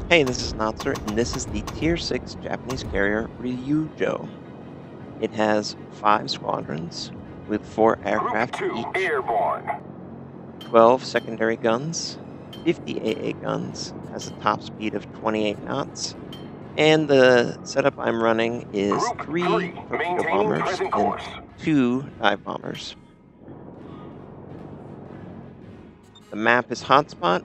Hey, this is Notser, and this is the Tier 6 Japanese carrier Ryujo. It has 5 squadrons with 4 aircraft each, Airborne. 12 secondary guns, 50 AA guns, has a top speed of 28 knots, and the setup I'm running is Group 3 3, torpedo maintaining bombers present and course. 2 dive bombers. The map is Hotspot,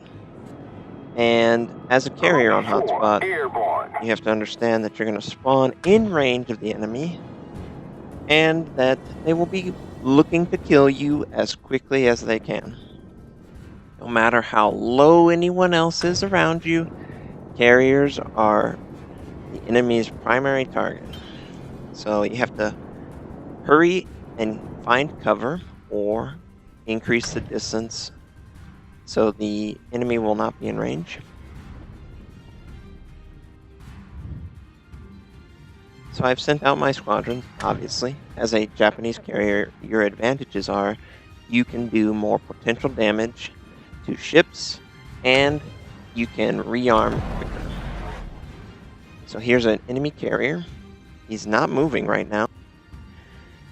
and as a carrier on Group 4, Hotspot, airborne. you have to understand that you're going to spawn in range of the enemy, and that they will be looking to kill you as quickly as they can. No matter how low anyone else is around you, carriers are the enemy's primary target. So you have to hurry and find cover or increase the distance so the enemy will not be in range. So I've sent out my squadron, obviously. As a Japanese carrier, your advantages are you can do more potential damage to ships, and you can rearm quicker. So here's an enemy carrier. He's not moving right now.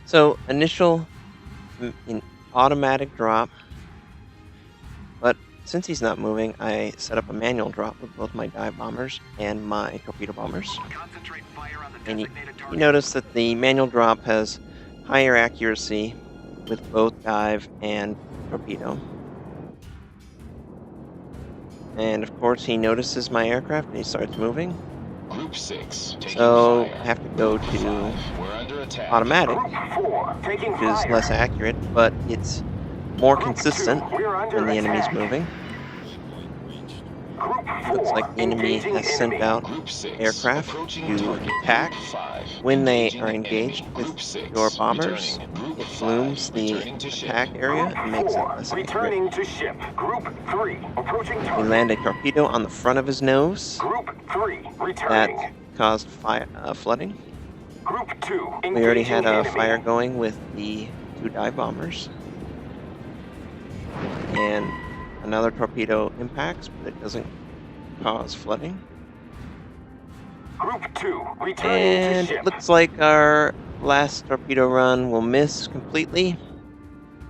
So initial automatic drop, but since he's not moving, I set up a manual drop with both my dive bombers and my torpedo bombers. And you notice that the manual drop has higher accuracy with both dive and torpedo. And of course he notices my aircraft and he starts moving. Group 6, so I have to go to automatic, Taking which is fire. less accurate, but it's more Group consistent 2, we're under when the enemy's attack. moving. Group 4, Looks like the enemy engaging has sent enemy. out Group 6, aircraft approaching to target. attack. Group 5, When they engaging are engaged enemy. with Group 6, your bombers, returning. Group it 5, blooms the returning to ship. attack area Group and makes it 4, less accurate. returning to ship. Group 3, approaching We target. land a torpedo on the front of his nose. Group 3, returning. That caused flooding. Group 2, engaging We already had a enemy. fire going with the 2 dive bombers. And another torpedo impacts, but it doesn't cause flooding. Group 2, returning to And ship. it looks like our last torpedo run will miss completely,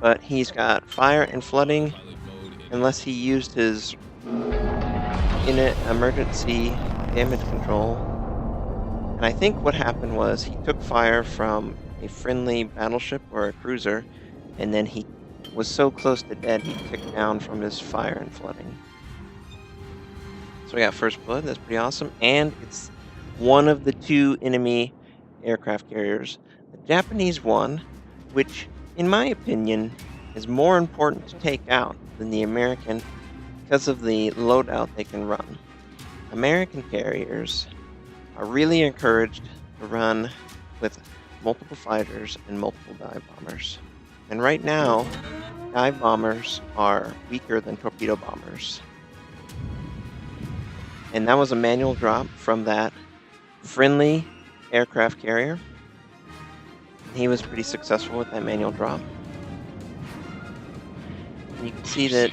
but he's got fire and flooding unless he used his emergency damage control. And I think what happened was he took fire from a friendly battleship or a cruiser, and then he was so close to dead he ticked down from his fire and flooding. So we got first blood, that's pretty awesome, and it's one of the 2 enemy aircraft carriers. The Japanese one, which in my opinion is more important to take out than the American because of the loadout they can run. American carriers are really encouraged to run with multiple fighters and multiple dive bombers. And right now, dive bombers are weaker than torpedo bombers. And that was a manual drop from that friendly aircraft carrier. He was pretty successful with that manual drop. And you can see that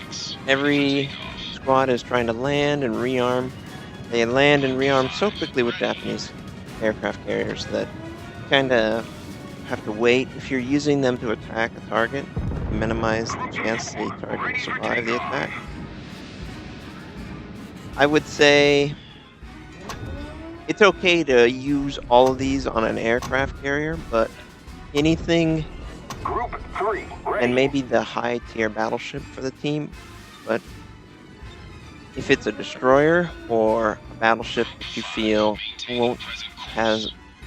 every squad is trying to land and rearm. They land and rearm so quickly with Japanese aircraft carriers that you kind of have to wait. If you're using them to attack a target, minimize the chance the target will survive the attack. I would say it's okay to use all of these on an aircraft carrier, but anything, Group 3, ready. and maybe the high tier battleship for the team, but if it's a destroyer or a battleship that you feel won't have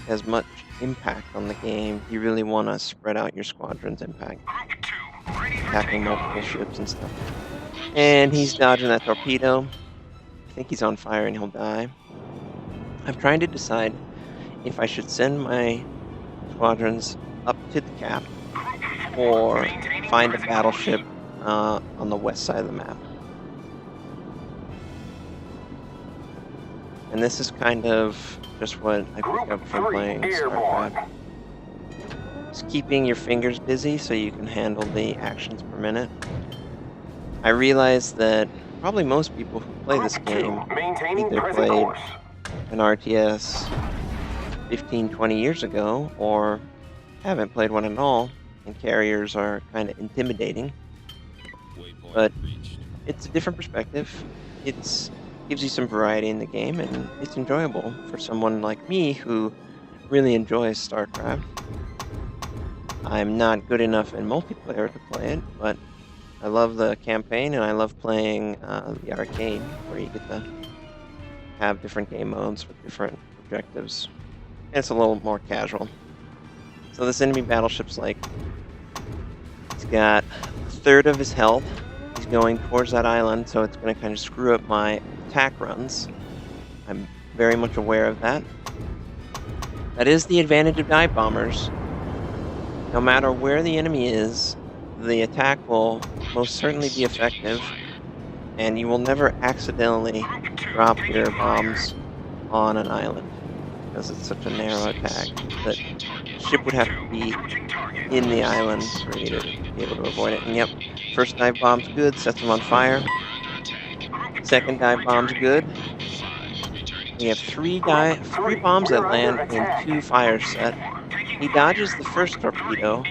as much impact on the game, you really want to spread out your squadron's impact, Group 2, ready for attacking takeoff. multiple ships and stuff. And he's dodging that torpedo. I think he's on fire and he'll die. I'm trying to decide if I should send my squadrons up to the cap or find a battleship on the west side of the map. And this is kind of just what I picked up from playing StarCraft. Just keeping your fingers busy so you can handle the actions per minute. I realized that probably most people who play this Group game 2, maintaining either present played course. an RTS 15, 20 years ago or haven't played one at all, and carriers are kind of intimidating. But it's a different perspective. It's gives you some variety in the game, and it's enjoyable for someone like me who really enjoys StarCraft. I'm not good enough in multiplayer to play it, but I love the campaign, and I love playing the arcade, where you get to have different game modes with different objectives. And it's a little more casual. So this enemy battleship's like, he's got a third of his health. He's going towards that island, so it's going to kind of screw up my attack runs. I'm very much aware of that. That is the advantage of dive bombers. No matter where the enemy is, the attack will most certainly be effective, and you will never accidentally drop your bombs on an island, because it's such a narrow attack that the ship would have to be in the island for you to be able to avoid it. And yep, first dive bomb's good, sets them on fire. Second dive bomb's good. We have three bombs that land and 2 fires set. He dodges the first torpedo,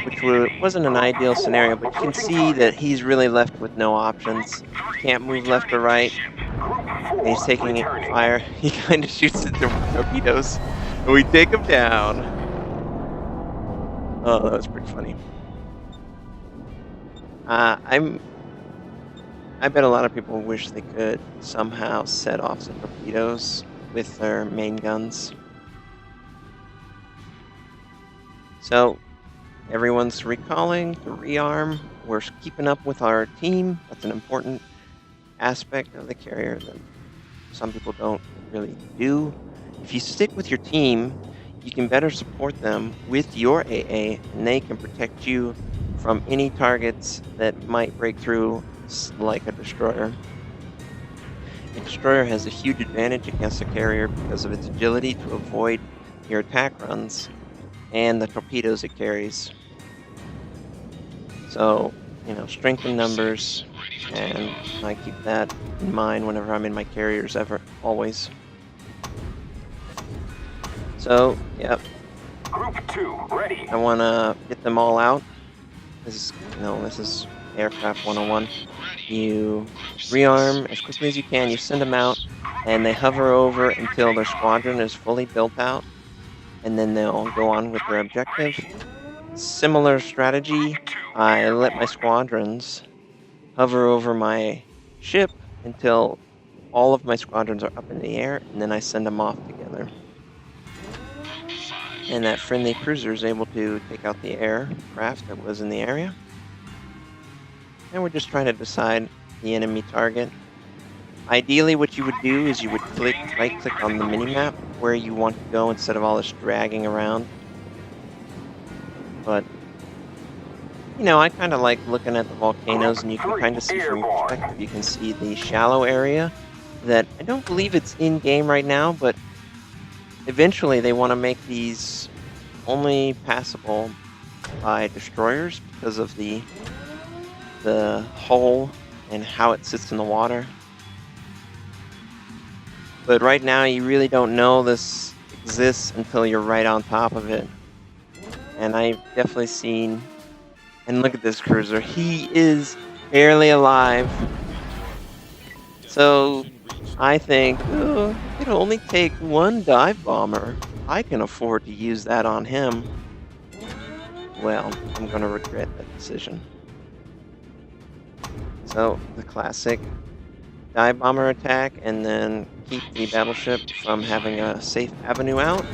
which wasn't an ideal scenario, but you can see that he's really left with no options. Can't move left or right. And he's taking fire. He kind of shoots at the torpedoes, and we take him down. Oh, that was pretty funny. I bet a lot of people wish they could somehow set off the torpedoes with their main guns. So, everyone's recalling to rearm. We're keeping up with our team. That's an important aspect of the carrier that some people don't really do. If you stick with your team, you can better support them with your AA, and they can protect you from any targets that might break through, like a destroyer. A destroyer has a huge advantage against a carrier because of its agility to avoid your attack runs and the torpedoes it carries. So, strength in numbers, and I keep that in mind whenever I'm in my carriers, always. So, yep. Group 2, ready. I want to get them all out. This is Aircraft 101. You rearm as quickly as you can, you send them out, and they hover over until their squadron is fully built out, and then they'll go on with their objective. Similar strategy, I let my squadrons hover over my ship until all of my squadrons are up in the air, and then I send them off together. And that friendly cruiser is able to take out the aircraft that was in the area. And we're just trying to decide the enemy target. Ideally, what you would do is you would right-click on the minimap where you want to go instead of all this dragging around. But, I kind of like looking at the volcanoes, and you can kind of see from perspective, you can see the shallow area that I don't believe it's in-game right now, but eventually they want to make these only passable by destroyers because of the hull and how it sits in the water. But right now you really don't know this exists until you're right on top of it. And I've definitely seen, and look at this cruiser, he is barely alive. So I think, it'll only take one dive bomber. I can afford to use that on him. Well, I'm going to regret that decision. So, the classic dive bomber attack, and then keep the battleship from having a safe avenue out.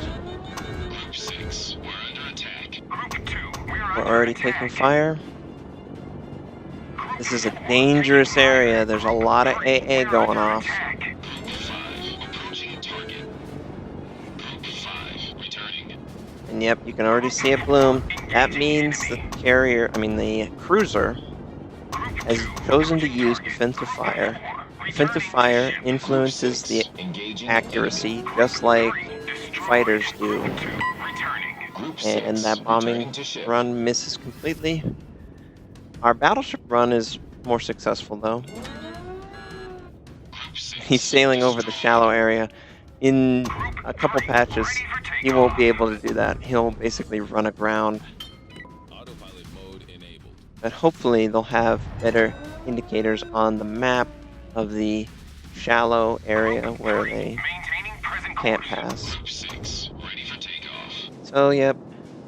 We're already taking fire. This is a dangerous area. There's a lot of AA going off. And yep, you can already see it bloom. That means the the cruiser has chosen to use defensive fire. Defensive fire influences the accuracy, just like fighters do. And that bombing run misses completely. Our battleship run is more successful, though. He's sailing over the shallow area. In a couple patches, he won't be able to do that. He'll basically run aground. Autopilot mode enabled. But hopefully they'll have better indicators on the map of the shallow area where they Maintaining present can't course. pass. Group 6, ready for takeoff. So, yep,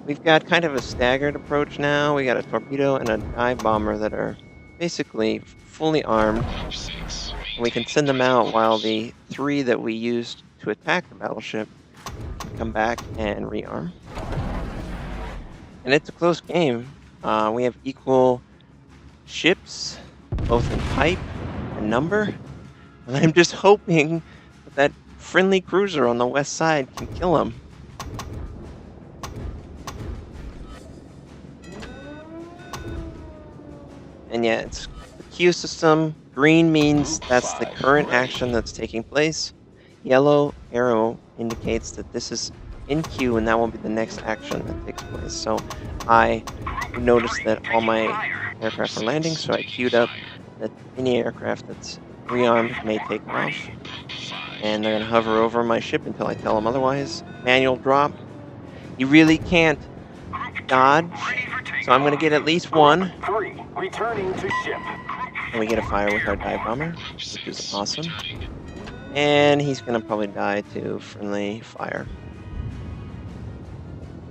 we've got kind of a staggered approach now. We got a torpedo and a dive bomber that are basically fully armed. Group 6, And we can send them out while the 3 that we used to attack the battleship can come back and rearm. And it's a close game. We have equal ships, both in type and number. And I'm just hoping that that friendly cruiser on the west side can kill him. And yeah, it's the Q system. Green means that's the current action that's taking place. Yellow arrow indicates that this is in queue and that will be the next action that takes place. So I noticed that all my aircraft are landing, so I queued up that any aircraft that's rearmed may take off. And they're going to hover over my ship until I tell them otherwise. Manual drop. You really can't dodge, so I'm going to get at least one. 3, returning to ship. And we get a fire with our dive bomber, which is awesome. And he's going to probably die to friendly fire.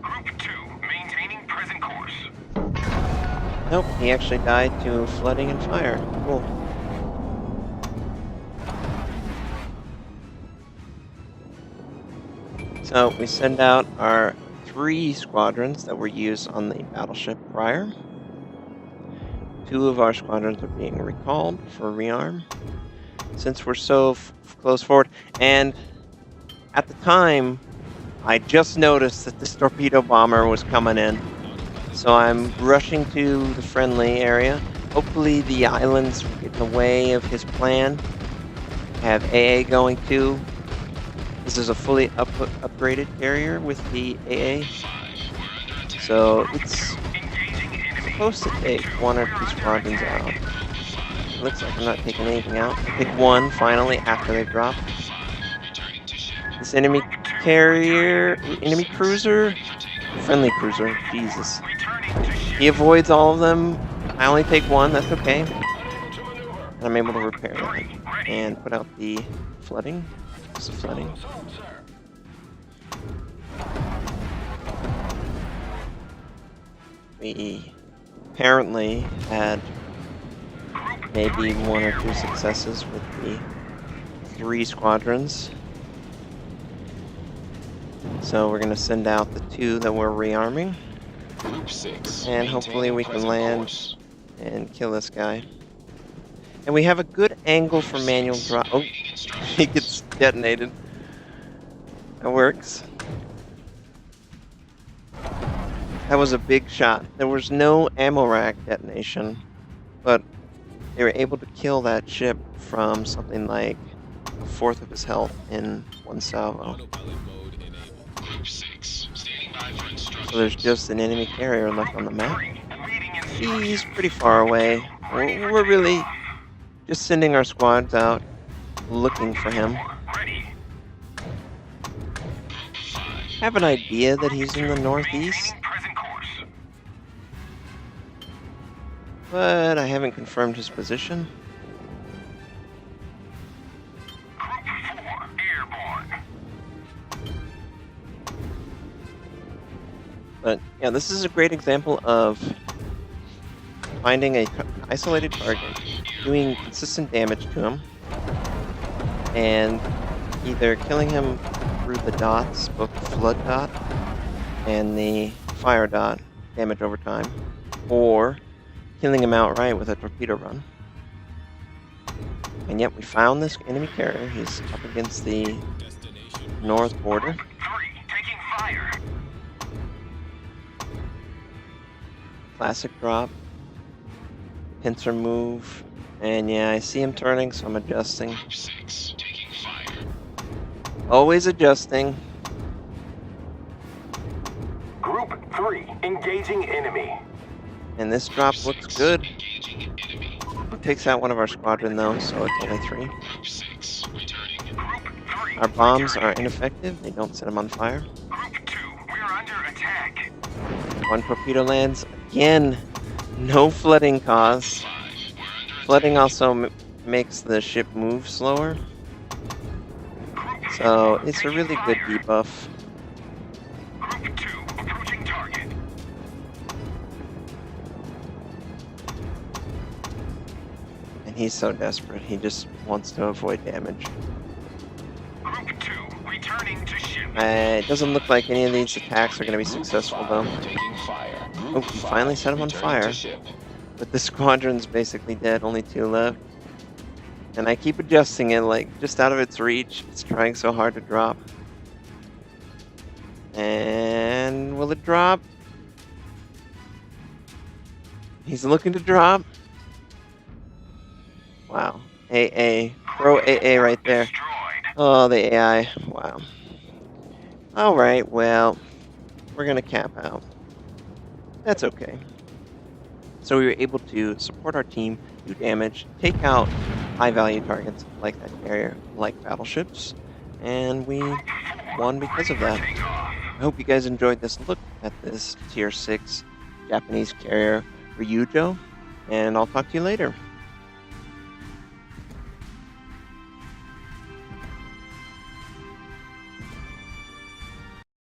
Group 2, maintaining present course. Nope, he actually died to flooding and fire. Cool. So we send out our 3 squadrons that were used on the battleship prior. 2 of our squadrons are being recalled for rearm. Since we're so close forward, and at the time, I just noticed that this torpedo bomber was coming in. So I'm rushing to the friendly area. Hopefully the islands get in the way of his plan. I have AA going too. This is a fully upgraded carrier with the AA. So it's supposed to take 1 or 2 squadrons out. It looks like I'm not taking anything out. I picked 1 finally after they dropped. This enemy carrier, enemy cruiser, friendly cruiser, Jesus. He avoids all of them. I only take 1, that's okay. And I'm able to repair that and put out the flooding. Just the flooding. We apparently had maybe 1 or 2 successes with the 3 squadrons. So we're going to send out the 2 that we're rearming. Group 6, And hopefully we can present land course. and kill this guy. And we have a good angle for manual drop. Oh, he gets detonated. That works. That was a big shot. There was no ammo rack detonation, but they were able to kill that ship from something like 1/4 of his health in 1 salvo. Autopilot mode enabled. Group 6, standing by for instructions. So there's just an enemy carrier left on the map. He's pretty far away. We're really just sending our squads out looking for him. I have an idea that he's in the northeast, but I haven't confirmed his position. But yeah, this is a great example of finding a isolated target, doing consistent damage to him, and either killing him through the dots, both the flood dot and the fire dot, damage over time, or killing him outright with a torpedo run. And yet we found this enemy carrier. He's up against the north border. Classic drop. Pincer move. And yeah, I see him turning, so I'm adjusting. Group 6, taking fire. Always adjusting. Group 3, engaging enemy. And this drop looks good. Engaging enemy. It takes out one of our squadron though, so it's only 3. Group 6, Our bombs are ineffective. They don't set them on fire. Group 2, we are under attack. One torpedo lands. Again, no flooding cause. 5. We're under Flooding also makes the ship move slower. So it's a really good debuff. Group 2, approaching target. And he's so desperate. He just wants to avoid damage. Group 2, returning to ship. It doesn't look like any of these attacks are going to be successful, though. taking fire. Oh, he finally set him on fire. But the squadron's basically dead. Only 2 left. And I keep adjusting it, like, just out of its reach. It's trying so hard to drop. And will it drop? He's looking to drop. Wow. AA. Pro AA right there. Destroyed. Oh, the AI. Wow. Alright, well, we're going to cap out. That's okay. So we were able to support our team, do damage, take out high-value targets like that carrier, like battleships, and we won because of that. I hope you guys enjoyed this look at this Tier 6 Japanese carrier Ryujo, and I'll talk to you later.